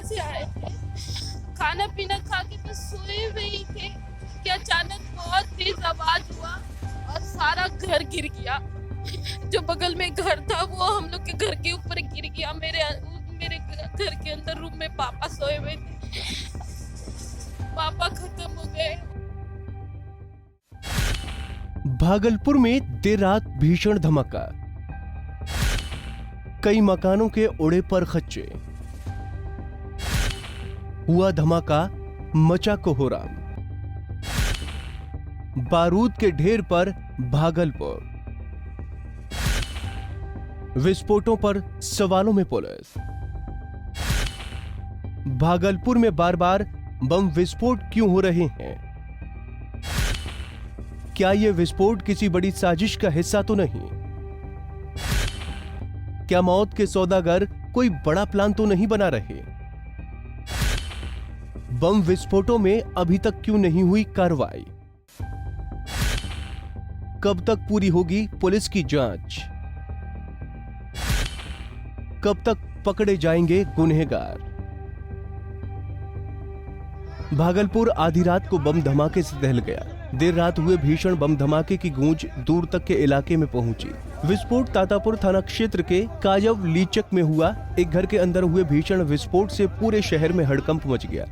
से आए थे, खाना पीना खा के बस सोए हुए ही थे कि अचानक बहुत तेज आवाज हुआ और सारा घर गिर गया। जो बगल में घर था वो हम लोग के घर के ऊपर गिर गया। मेरे घर के अंदर रूम में पापा सोए हुए थे, पापा खत्म हो गए। भागलपुर में देर रात भीषण धमाका, कई मकानों के उड़े पर खच्चे, हुआ धमाका, मचा कोहराम, बारूद के ढेर पर भागलपुर, विस्फोटों पर सवालों में पुलिस। भागलपुर में बार बार बम विस्फोट क्यों हो रहे हैं? क्या यह विस्फोट किसी बड़ी साजिश का हिस्सा तो नहीं? क्या मौत के सौदागर कोई बड़ा प्लान तो नहीं बना रहे? बम विस्फोटों में अभी तक क्यों नहीं हुई कार्रवाई? कब तक पूरी होगी पुलिस की जांच? कब तक पकड़े जाएंगे गुनहगार? भागलपुर आधी रात को बम धमाके से दहल गया। देर रात हुए भीषण बम धमाके की गूंज दूर तक के इलाके में पहुंची। विस्फोट तातापुर थाना क्षेत्र के काजव लीचक में हुआ। एक घर के अंदर हुए भीषण विस्फोट से पूरे शहर में हड़कंप मच गया।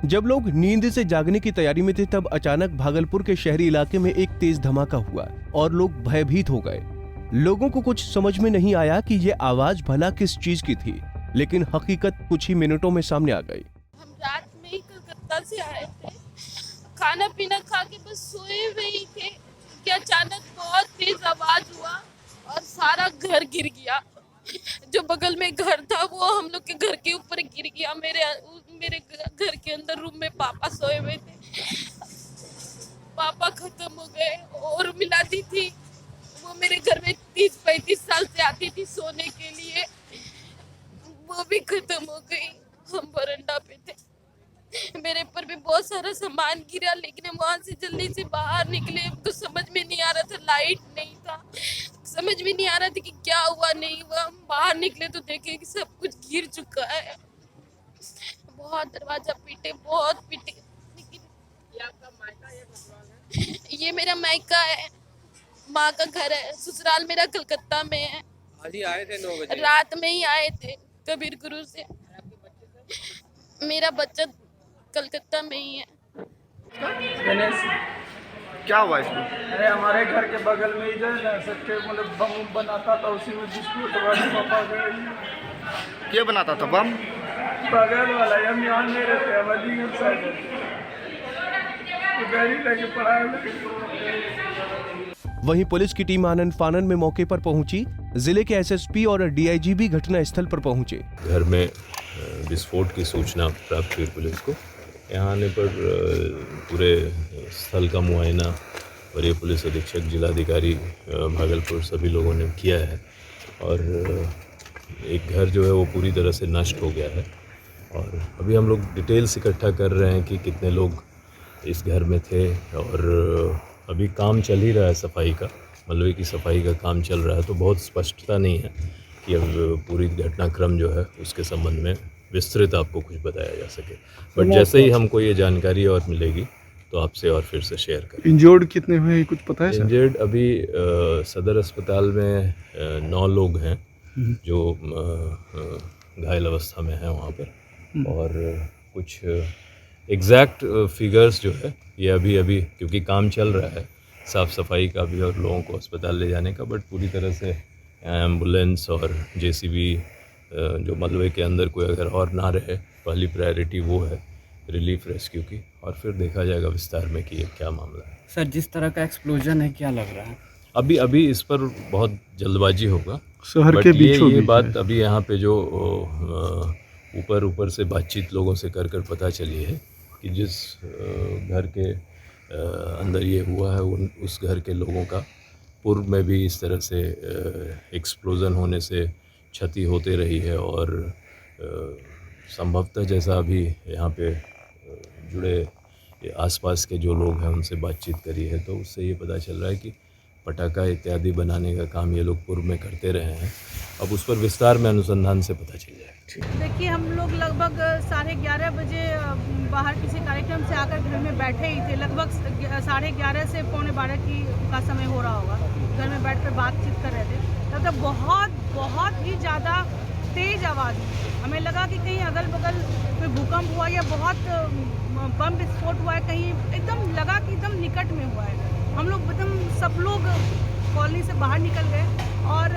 जब लोग नींद से जागने की तैयारी में थे तब अचानक भागलपुर के शहरी इलाके में एक तेज धमाका हुआ और लोग भयभीत हो गए। लोगों को कुछ समझ में नहीं आया कि ये आवाज भला किस चीज की थी, लेकिन हकीकत कुछ ही मिनटों में सामने आ गई। हम रात में ही कलकत्ता से आए थे, खाना पीना खा के बस सोए हुए ही थे कि अचानक बहुत तेज आवाज हुआ और सारा घर गिर गया। जो बगल में घर था वो हम लोग के घर के ऊपर गिर गया। मेरे घर के अंदर रूम में पापा सोए हुए थे, पापा खत्म हो गए। और मिलाती थी, वो मेरे घर में 30-35 साल से आती थी सोने के लिए, वो भी खत्म हो गई। हम बरंडा पे थे, मेरे पर भी बहुत सारा सामान गिरा, लेकिन हम वहां से जल्दी से बाहर निकले तो समझ में नहीं आ रहा था, लाइट नहीं था, समझ में नहीं आ रहा था कि क्या हुआ नहीं हुआ। हम बाहर निकले तो देखे कि सब कुछ गिर चुका है। बहुत दरवाजा पीटे, बहुत पीटे, लेकिन ये आपका मायका है? ये मेरा मायका है, माँ का घर है। ससुराल मेरा कलकत्ता में है। आज ही आए थे 9 बजे, रात में ही आए थे कबीर गुरु से। मेरा बच्चा कलकत्ता में ही है। गणेश क्या हुआ इसमें? अरे हमारे घर के बगल में ही जो है ना सबके मतलब बम बनाता था, उसी में विस्फोट हुआ। पापा गए, क्या बनाता था बम? बगल वाला हम यहाँ नहीं रहते, हम अलीगढ़ साइड गाड़ी लेके पढ़ाई लगे। वहीं पुलिस की टीम आनन फानन में मौके पर पहुंची। जिले के एसएसपी और डीआईजी भी घटना स्थल पर पहुंचे। घर में विस्फोट की सूचना प्राप्त हुई पुलिस को। यहाँ आने पर पूरे स्थल का मुआयना वरीय पुलिस अधीक्षक, जिलाधिकारी भागलपुर सभी लोगों ने किया है और एक घर जो है वो पूरी तरह से नष्ट हो गया है। और अभी हम लोग डिटेल्स इकट्ठा कर रहे हैं कि कितने लोग इस घर में थे और अभी काम चल ही रहा है सफाई का, मलबे की सफाई का काम चल रहा है, तो बहुत स्पष्टता नहीं है कि अब पूरी घटनाक्रम जो है उसके संबंध में विस्तृत आपको कुछ बताया जा सके। बट जैसे ही हमको ये जानकारी और मिलेगी तो आपसे और फिर से शेयर करें। इंजर्ड कितने हुए कुछ पता है? इंजर्ड अभी सदर अस्पताल में 9 लोग हैं जो घायल अवस्था में हैं वहाँ पर, और कुछ एग्जैक्ट फिगर्स जो है ये अभी क्योंकि काम चल रहा है साफ़ सफाई का भी और लोगों को अस्पताल ले जाने का, बट पूरी तरह से एम्बुलेंस और जेसीबी जो मलबे के अंदर कोई अगर और ना रहे, पहली प्रायोरिटी वो है रिलीफ रेस्क्यू की, और फिर देखा जाएगा विस्तार में कि ये क्या मामला है। सर जिस तरह का एक्सप्लोजन है, क्या लग रहा है? अभी इस पर बहुत जल्दबाजी होगा शहर के बीचों ये बीच बात है। अभी यहाँ पे जो ऊपर से बातचीत लोगों से कर पता चली है कि जिस घर के अंदर ये हुआ है उस घर के लोगों का पूर्व में भी इस तरह से एक्सप्लोजन होने से क्षति होते रही है, और संभवतः जैसा अभी यहाँ पे जुड़े आसपास के जो लोग हैं उनसे बातचीत करी है तो उससे ये पता चल रहा है कि पटाखा इत्यादि बनाने का काम ये लोग पूर्व में करते रहे हैं। अब उस पर विस्तार में अनुसंधान से पता चल जाएगा। देखिए, हम लोग लगभग 11:30 बजे बाहर किसी कार्यक्रम से आकर घर में बैठे ही थे। लगभग 11:30 से 11:45 का समय हो रहा होगा। घर में बैठकर बातचीत कर रहे थे, तब तक बहुत ही ज़्यादा तेज़ आवाज़। हमें लगा कि कहीं अगल बगल कोई भूकंप हुआ या बहुत बम विस्फोट हुआ है, कहीं एकदम लगा कि एकदम निकट में हुआ है। हम लोग एकदम सब लोग कॉलोनी से बाहर निकल गए और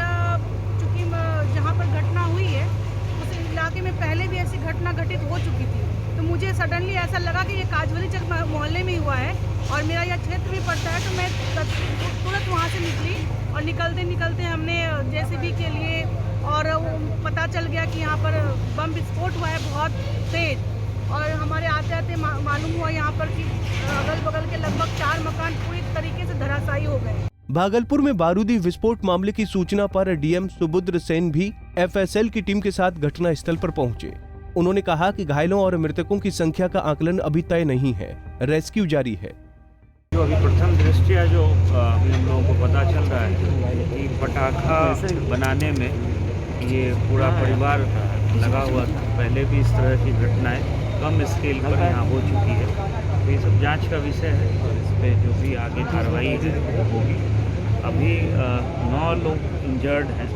चूँकि जहाँ पर घटना हुई है उस इलाके में पहले भी ऐसी घटना घटित हो चुकी थी, तो मुझे सडनली ऐसा लगा कि ये काजवली चक मोहल्ले में ही हुआ है और मेरा यह क्षेत्र भी पड़ता है। तो मैं तुरंत वहाँ से निकली और निकलते हमने जेसीबी के लिए, और वो पता चल गया कि यहाँ पर बम विस्फोट हुआ है बहुत तेज़। और हमारे आते मालूम हुआ यहाँ पर कि अगल बगल के लगभग 4 मकान पूरी तरीके से धराशायी हो गए। भागलपुर में बारूदी विस्फोट मामले की सूचना पर डीएम सुबुद्र सेन भी एफएसएल की टीम के साथ घटना स्थल पर पहुंचे। उन्होंने कहा कि घायलों और मृतकों की संख्या का आकलन अभी तय नहीं है, रेस्क्यू जारी है। जो अभी प्रथम दृष्टया जो अभी हम लोगों को पता चल रहा है कि पटाखा बनाने में ये पूरा परिवार लगा हुआ था। पहले भी इस तरह की घटनाएं कम स्केल पर यहाँ हो चुकी है, तो ये सब जांच का विषय है और इस पर जो भी आगे कार्रवाई है वो होगी। अभी 9 लोग इंजर्ड हैं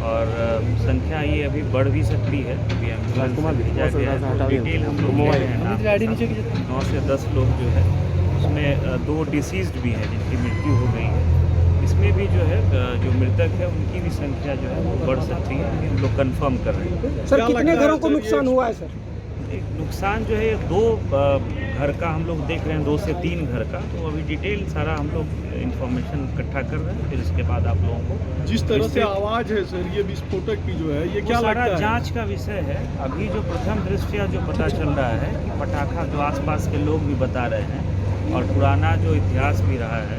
और संख्या ये अभी बढ़ भी सकती है। अभी एम्बुलेंस भेजा गया है, डिटेल हम लोग ले रहे हैं। 9 से 10 लोग जो है उसमें 2 डिसीज्ड भी हैं जिनकी मृत्यु हो गई है। इसमें भी जो है जो मृतक है उनकी भी संख्या जो है वो बढ़ सकती है, हम लोग कंफर्म कर रहे हैं। सर, कितने घरों को नुकसान हुआ है सर? नुकसान जो है 2 घर का हम लोग देख रहे हैं, 2 से 3 घर का। तो अभी डिटेल सारा हम लोग इन्फॉर्मेशन इकट्ठा कर रहे हैं, फिर उसके बाद आप लोगों को जिस तरह से आवाज़ है सर ये विस्फोटक की जो है ये क्या लगता है? जांच का विषय है। अभी जो प्रथम दृष्टया जो पता चल रहा है कि पटाखा जो आसपास के लोग भी बता रहे हैं और पुराना जो इतिहास भी रहा है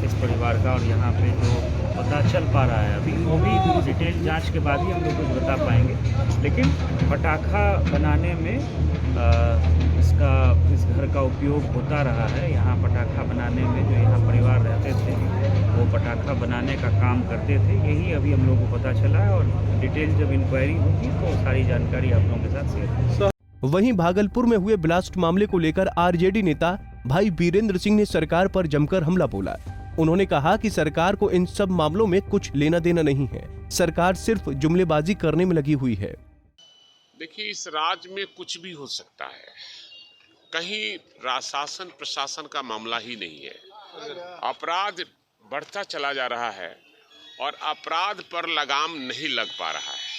इस परिवार का, और यहाँ पे जो पता चल पा रहा है अभी वो भी डिटेल जांच के बाद ही हम लोग कुछ बता पाएंगे। लेकिन पटाखा बनाने में इस घर का उपयोग होता रहा है। यहाँ पटाखा बनाने में जो यहाँ परिवार रहते थे वो पटाखा बनाने का काम करते थे, यही अभी हम लोगों को पता चला है और डिटेल जब इंक्वायरी होगी तो सारी जानकारी आप लोगों के साथ शेयर करेंगे। वहीं भागलपुर में हुए ब्लास्ट मामले को लेकर आरजेडी नेता भाई वीरेंद्र सिंह ने सरकार पर जमकर हमला बोला। उन्होंने कहा कि सरकार को इन सब मामलों में कुछ लेना देना नहीं है, सरकार सिर्फ जुमलेबाजी करने में लगी हुई है। देखिए, इस राज्य में कुछ भी हो सकता है, कहीं शासन प्रशासन का मामला ही नहीं है। अपराध बढ़ता चला जा रहा है और अपराध पर लगाम नहीं लग पा रहा है,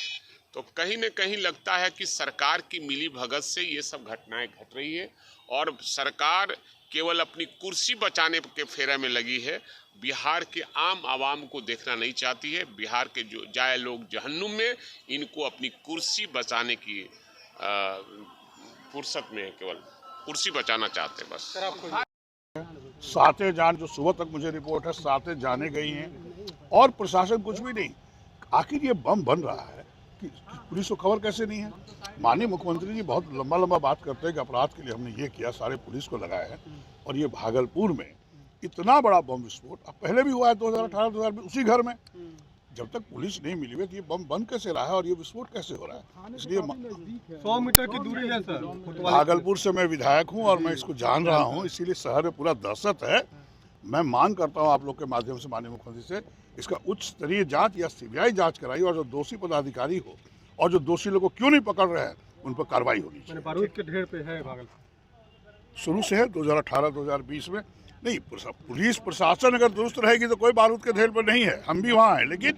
तो कहीं न कहीं लगता है कि सरकार की मिली भगत से ये सब घटनाएं घट रही है और सरकार केवल अपनी कुर्सी बचाने के फेरे में लगी है। बिहार के आम आवाम को देखना नहीं चाहती है। बिहार के जो जाए लोग जहन्नुम में, इनको अपनी कुर्सी बचाने की फुर्सत में केवल कुर्सी बचाना चाहते हैं बस। 7 जान जो सुबह तक मुझे रिपोर्ट है 7 जाने गई हैं और प्रशासन कुछ भी नहीं। आखिर ये बम बन रहा है कि पुलिस को खबर कैसे नहीं है? माननीय मुख्यमंत्री जी बहुत लंबा बात करते हैं कि अपराध के लिए हमने ये किया, सारे पुलिस को लगाया है। और ये भागलपुर में इतना बड़ा बम विस्फोट अब पहले भी हुआ है 2018-2020 उसी घर में। जब तक पुलिस नहीं मिली हुई तो ये बम बन कैसे रहा है और ये विस्फोट कैसे हो रहा है? इसलिए 100 मीटर की दूरी है सर। भागलपुर से मैं विधायक हूँ और मैं इसको जान रहा हूँ, इसीलिए शहर में पूरा दहशत है। मैं मांग करता हूँ आप लोग के माध्यम से माननीय मुख्यमंत्री से इसका उच्च स्तरीय जांच या सीबीआई जांच कराई और जो दोषी पदाधिकारी हो और जो दोषी लोगों को क्यों नहीं पकड़ रहे हैं उन पर कार्रवाई होनी चाहिए। बारूद के ढेर पे है भागलपुर शुरू से है 2018-2020 में नहीं। पुलिस प्रशासन अगर दुरुस्त रहेगी तो कोई बारूद के ढेर पर नहीं है, हम भी वहाँ हैं। लेकिन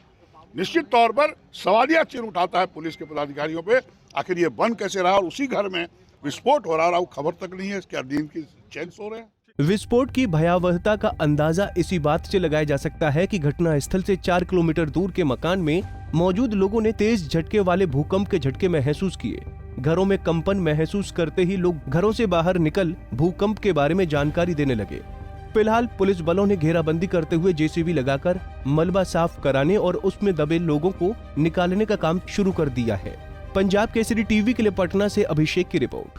निश्चित तौर पर सवालिया चिन्ह उठाता है पुलिस के पदाधिकारियों पे, आखिर ये बन कैसे रहा और उसी घर में विस्फोट हो रहा है, वो खबर तक नहीं है। क्या नींद की चैन सो रहे हैं? विस्फोट की भयावहता का अंदाजा इसी बात से लगाया जा सकता है कि घटना स्थल से 4 किलोमीटर दूर के मकान में मौजूद लोगों ने तेज झटके वाले भूकंप के झटके महसूस किए। घरों में कंपन महसूस करते ही लोग घरों से बाहर निकल भूकंप के बारे में जानकारी देने लगे। फिलहाल पुलिस बलों ने घेराबंदी करते हुए जेसीबी लगाकर मलबा साफ कराने और उसमें दबे लोगों को निकालने का काम शुरू कर दिया है। पंजाब केसरी टीवी के लिए पटना से अभिषेक की रिपोर्ट।